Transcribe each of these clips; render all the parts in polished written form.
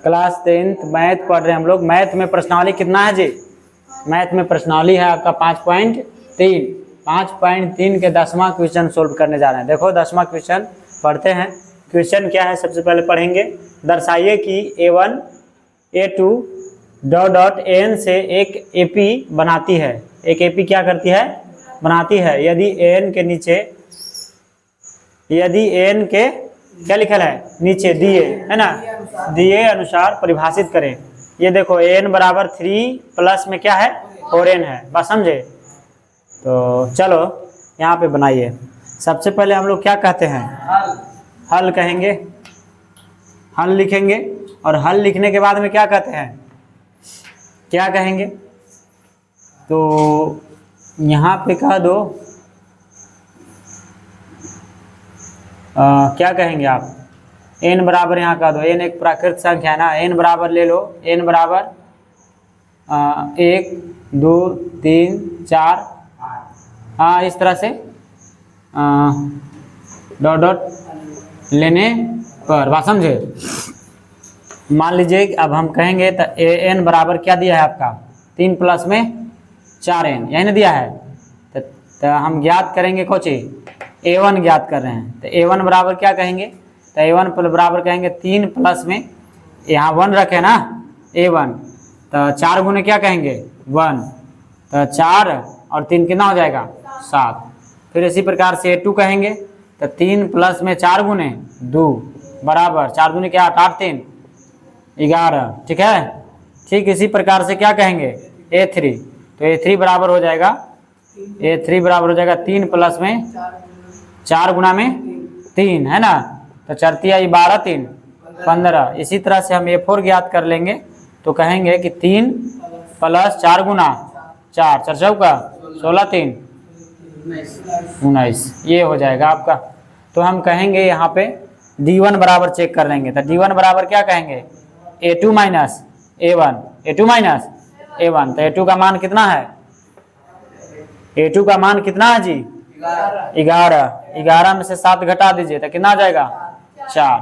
Class 10th math पढ़ रहे हैं हम लोग। मैथ में प्रश्नावली कितना है जी? मैथ में प्रश्नावली है आपका 5.3। 5.3 के 10वां क्वेश्चन सोल्व करने जा रहे हैं। देखो 10वां क्वेश्चन पढ़ते हैं। क्वेश्चन क्या है सबसे पहले पढ़ेंगे। दर्शाइए कि A1 A2 dot dot AN से एक AP बनाती है। एक AP क्या करती है? बनाती है। यदि AN के नीचे, यदि AN के क्या लिखल है? नीचे दिए, है ना, दिए अनुसार परिभाषित करें। ये देखो AN बराबर 3 प्लस में क्या है? 4N है। बस समझे? तो चलो यहाँ पे बनाइए। सबसे पहले हम लोग क्या कहते हैं? हल कहेंगे। हल लिखेंगे और हल लिखने के बाद में क्या कहते हैं? क्या कहेंगे? तो यहाँ पे कह दो क्या कहेंगे आप? n बराबर यहाँ कह दो। n एक प्राकृत संख्या है ना। n बराबर ले लो। n बराबर 1 2 3 4, हाँ इस तरह से डॉट डॉट लेने पर। बात समझे? मान लीजिए अब हम कहेंगे तो an बराबर क्या दिया है आपका? 3 प्लस में 4n, यही ना दिया है। तो हम ज्ञात करेंगे कोची? A1 ज्ञात कर रहे हैं। तो A1 बराबर क्या कहेंगे? तो A1 बराबर कहेंगे 3 प्लस में, यहाँ 1 रखे ना A1, तो 4 गुने क्या कहेंगे? 1। तो 4 और 3 कितना हो जाएगा? 7। फिर इसी प्रकार से A2 कहेंगे तो 3 प्लस में 4 गुने 2 बराबर 4 दूनी क्या? 8 3 11। ठीक है। ठीक इसी प्रकार से क्या कहेंगे? A3। तो A3 बराबर हो जाएगा, A3 बराबर हो जाएगा 3 प्लस में 4 गुना में 3, है ना। तो 4 3 12 3 15। इसी तरह से हम A4 ज्ञात कर लेंगे। तो कहेंगे कि 3 प्लस 4 गुना 4 4 चौका 16 3 19, ये हो जाएगा आपका। तो हम कहेंगे यहाँ पे D1 बराबर चेक कर लेंगे। तो D1 बराबर क्या कहेंगे? A2 minus A1, A2 minus A1। तो A2 का मान कितना है? A2 का मान कितना है जी? 11। 11 में से 7 घटा दीजिए तो कितना आ जाएगा? 4।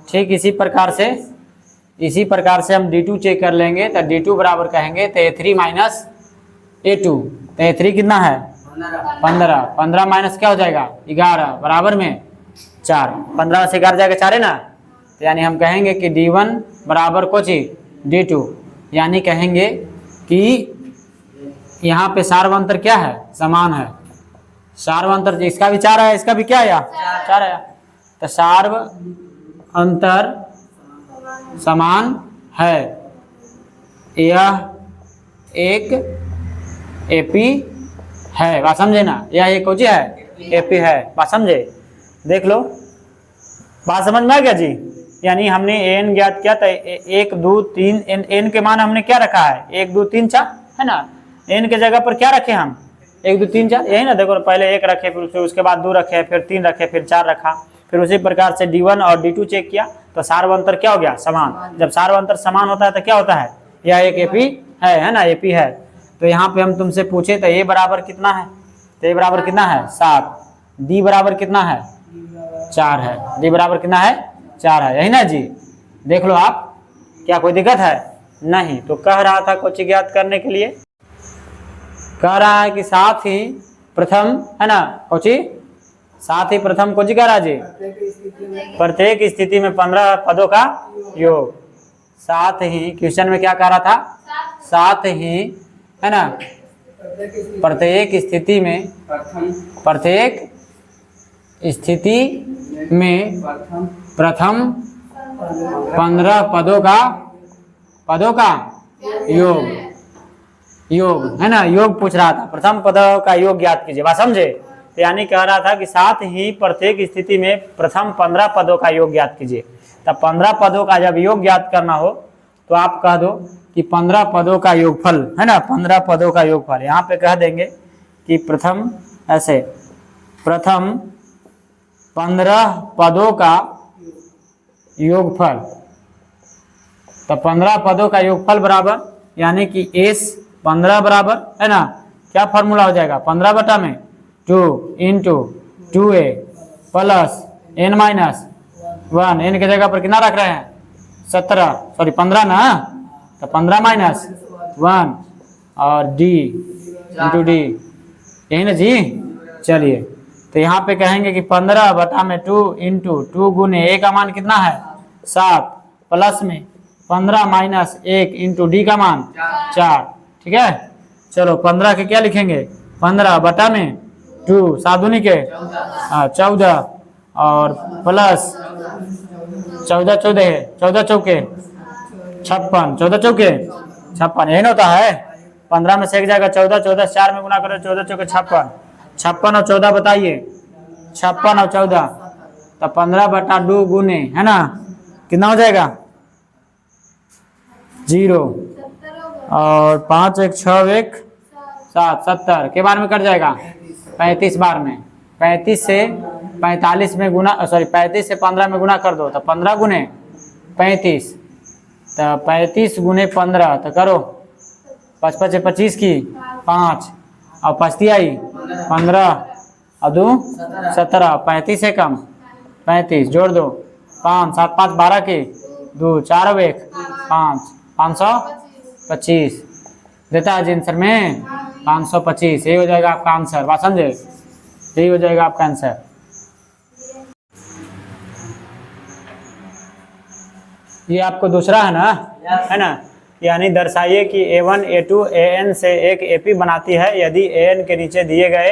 ठीक इसी प्रकार से हम D2 चेक कर लेंगे। तो D2 बराबर कहेंगे तो A3 माइनस A2। तो A3 कितना है? 15। 15 माइनस क्या हो जाएगा? 11 बराबर में 4। 15 से 11 जाएगा 4 है ना। तो यानी हम कहेंगे कि D1 बराबर कोची? D2। यानी कहेंगे कि यहाँ पे सार्वंतर क्या है? समान है। सार्वंतर इसका भी 4 है, इसका भी क्या है? 4 है। तो सार्वंतर समान है। यह एक AP है। बात समझे ना? यह एक कोची है? AP है। बात समझे? देख लो, बात समझ में आ गया जी? यानी हमने n ज्ञात किया था। 1 2 3 n के मान हमने क्या रखा है? 1 2 3 4, है ना। n के जगह पर क्या रखे हम? 1 2 3 4, यही ना। देखो पहले 1 रखे, फिर उसके बाद 2 रखे, फिर 3 रखे, फिर 4 रखा। फिर उसी प्रकार से D1 और D2 चेक किया तो सार्वंतर क्या हो गया? समान। जब सार्वंतर समान होता है तो क्या होता है? यह एक AP है ना। AP है। तो यहाँ पे हम तुमसे पूछे तो A बराबर कितना है? तो A बराबर कितना है? 7। D बराबर कितना है? 4 है। D बराबर कितना है? 4 है, यही ना जी? देख लो आप, क्या कोई दिक्कत है? नहीं। तो कह रहा था कुछ ज्ञात करने के लिए, कह रहा है कि साथ ही प्रथम, है ना, कुछ साथ ही प्रथम कुछ कह रहा जी? प्रत्येक स्थिति में 15 पदों का योग। साथ ही क्वेश्चन में क्या कह रहा था? साथ ही, है ना, प्रत्येक स्थिति में, प्रत्येक स्थिति में प्रथम 15 पदों का योग, है ना। योग पूछ रहा था। प्रथम पदों का योग ज्ञात कीजिए। बात समझे? तो यानी कह रहा था कि साथ ही प्रत्येक स्थिति में प्रथम 15 पदों का योग ज्ञात कीजिए। तब 15 पदों का जब योग ज्ञात करना हो तो आप कह दो कि 15 पदों का योगफल, है ना। 15 पदों का योगफल यहाँ पे कह देंगे कि प्रथम, ऐसे प्रथम 15 पदों का योगफल। तो 15 पदों का योगफल बराबर, यानी कि S 15 बराबर, है ना, क्या फॉर्मूला हो जाएगा? 15 बटा में 2 into 2A plus n minus 1। n के जगह पर कितना रख रहे हैं? 17 सॉरी 15 ना, तो 15 माइनस 1 और डी इंटू डी, यही ना जी। चलिए तो यहाँ पे कहेंगे कि 15 बटा में 2 इंटू 2 गुने ए का मान कितना है 7 प्लस में 15 माइनस 1 इंटू डी का मान 4। ठीक है, चलो 15 के क्या लिखेंगे 15 बटा में 2 7 दूनी के 14 और प्लस 14 चौके 56 14 चौके 56, यही ना होता है। 15 में से एक जाएगा 14 14 4 में गुना करो 14 चौके 56 56 और 14 बताइए 56 और 14 तो 15 बटा 2 गुने है ना कितना हो जाएगा 0 और 5 1 6 1 7 70 के बार में कट जाएगा 35 बार में। 35 से 45 में गुना सॉरी 35 से 15 में गुना कर दो तो 15 गुने 35 तो 35 गुने 15 तो करो 5 5 25 की 5 और 5 आई 15 और 2 17 35 से कम 35 जोड़ दो 5 7 5 12 की 2 4 और 1 5 525 देता है जी आंसर में 525। यही हो जाएगा आपका आंसर, बात समझे, यही हो जाएगा आपका आंसर। ये आपको दूसरा है ना, यानी दर्शाइए कि A1 A2 AN से एक AP बनाती है यदि AN के नीचे दिए गए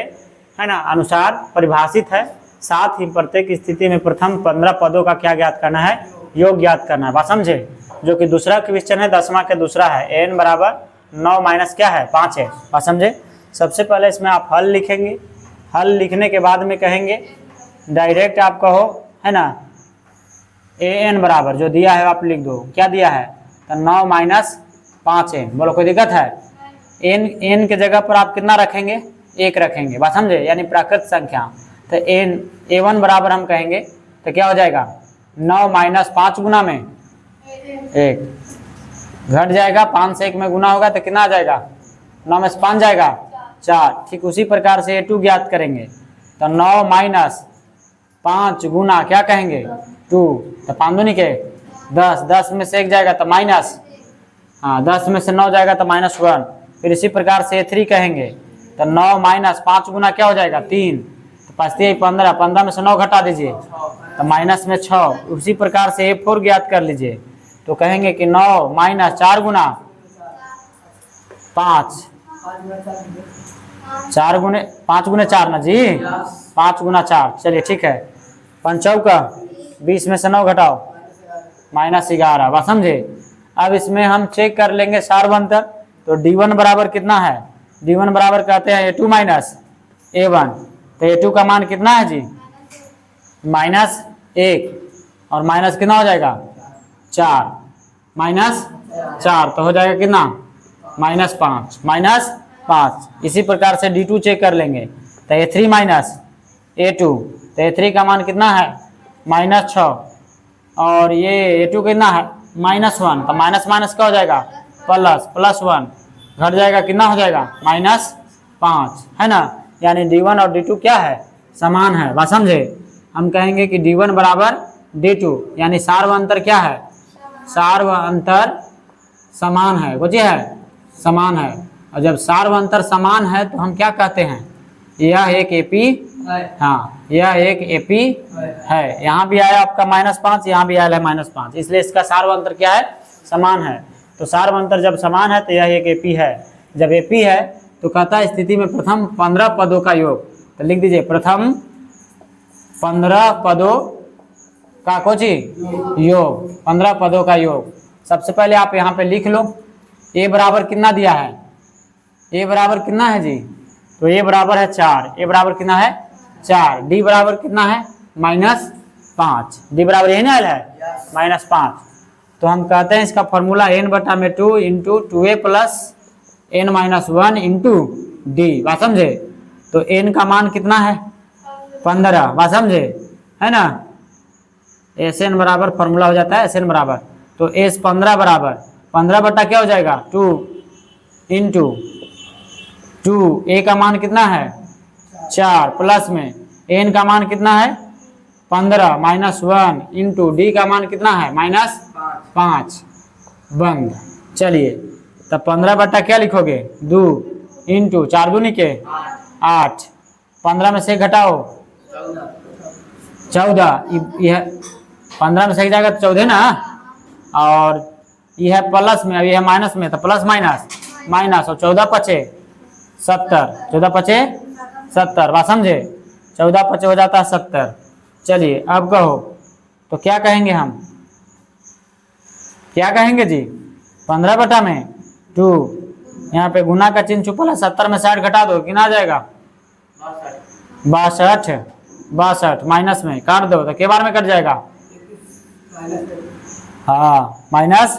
है ना अनुसार परिभाषित है, साथ ही प्रत्येक स्थिति में प्रथम 15 पदों का क्या ज्ञात करना है योग ज्ञात करना है, बात समझे। जो कि दूसरा क्वेश्चन है 10वां के दूसरा है AN बराबर 9 माइनस क्या है 5 है, बात समझे। सबसे पहले इसमें आप हल लिखेंगे, हल लिखने के बाद में कहेंगे डायरेक्ट आप कहो है ना AN बराबर जो दिया है आप लिख दो, क्या दिया है तो 9 माइनस 5 है, बोलो कोई दिक्कत है। एन के जगह पर आप कितना रखेंगे 1 रखेंगे, बात समझे, यानी प्राकृत संख्या। तो A1 बराबर हम कहेंगे तो क्या हो जाएगा 9 माइनस 5 गुना में 1 घट जाएगा, 5 से 1 में गुना होगा तो कितना आ जाएगा 9 में से 5 जाएगा 4। ठीक उसी प्रकार से A2 ज्ञात करेंगे तो 9 माइनस 5 गुना क्या कहेंगे 2 तो 5 दूनी के 10 10 में से 1 जाएगा तो माइनस 10 में से 9 जाएगा तो -1। फिर इसी प्रकार से A3 कहेंगे तो 9 माइनस 5 गुना क्या हो जाएगा 3 तो 5 15 15 में से 9 घटा दीजिए तो माइनस में 6। उसी प्रकार से A4 ज्ञात कर लीजिए तो कहेंगे कि 9 माइनस 4 गुना 5 4 गुने 5 गुने 4 ना जी 5 गुना 4। चलिए ठीक है, 5 चौका 20 में से 9 घटाओ -11, बात समझे। अब इसमें हम चेक कर लेंगे सार्वंतर, तो D1 बराबर कितना है, D1 बराबर कहते हैं A2 माइनस A1, तो A2 का मान कितना है जी -1 और माइनस कितना हो जाएगा 4 -4 तो हो जाएगा कितना -5 इसी प्रकार से D2 चेक कर लेंगे तो A3 माइनस A2, तो A3 का मान कितना है -6 और ये A2 कितना है -1, तो माइनस माइनस क्या हो जाएगा +1 घट जाएगा कितना हो जाएगा -5 है ना। यानी D1 और D2 क्या है समान है, बात समझे। हम कहेंगे कि D1 बराबर D2 यानी सार्व अंतर क्या है सार्व अंतर समान है, कुछ है समान है। और जब सार्व अंतर समान है तो हम क्या कहते हैं यह एक AP यह एक AP है। यहाँ भी आया आपका -5, यहाँ भी आया है -5, इसलिए इसका सार्व अंतर क्या है समान है। तो सार्व अंतर जब समान है तो यह एक AP है। जब AP है तो कहता है स्थिति में प्रथम 15 पदों का योग, तो लिख दीजिए प्रथम 15 पदों का कोची योग, 15 पदों का योग। सबसे पहले आप यहाँ पे लिख लो A बराबर कितना दिया है, A बराबर कितना है जी, तो A बराबर है 4, A बराबर कितना है 4, D बराबर कितना है -5, D बराबर यही ना है -5। तो हम कहते हैं इसका फॉर्मूला n बटा में 2 into 2A plus n-1 into D, बात समझे। तो n का मान कितना है 15, बात समझे है ना। Sn बराबर फॉर्मूला हो जाता है Sn बराबर, तो S 15 बराबर 15 बटा क्या हो जाएगा 2 इंटू 2, A का मान कितना है 4 प्लस में n का मान कितना है 15 -1 इंटू D का मान कितना है 5 बंद। चलिए तब 15 बटा क्या लिखोगे 2 इंटू 4 दूनी के 8, 15 में से घटाओ 14, यह 15 में से जाएगा तो 14 ना, और यह है प्लस में, अब यह है माइनस में, तो प्लस माइनस माइनस, और 14 पचे 70, 14 पचे 70, बात समझे, 14 पचे हो जाता है 70। चलिए अब कहो तो क्या कहेंगे हम, क्या कहेंगे जी 15 बटा में 2, यहाँ पे गुना का चिन्ह छुपा है, 70 में 60 घटा दो कितना आ जाएगा 62, 62 माइनस में काट दो तो के बार में कट जाएगा, हाँ माइनस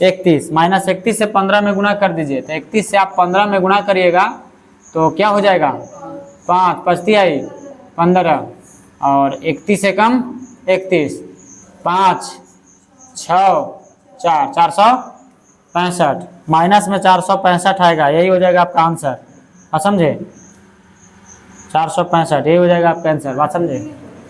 31, माइनस 31 से 15 में गुना कर दीजिए, तो 31 से आप 15 में गुना करिएगा तो क्या हो जाएगा 5 पचती आई 15, और 31 से कम 31, 5 6 4 465, माइनस में 465 आएगा, यही हो जाएगा आपका आंसर, समझे 465 यही हो जाएगा आपका आंसर, बात समझे।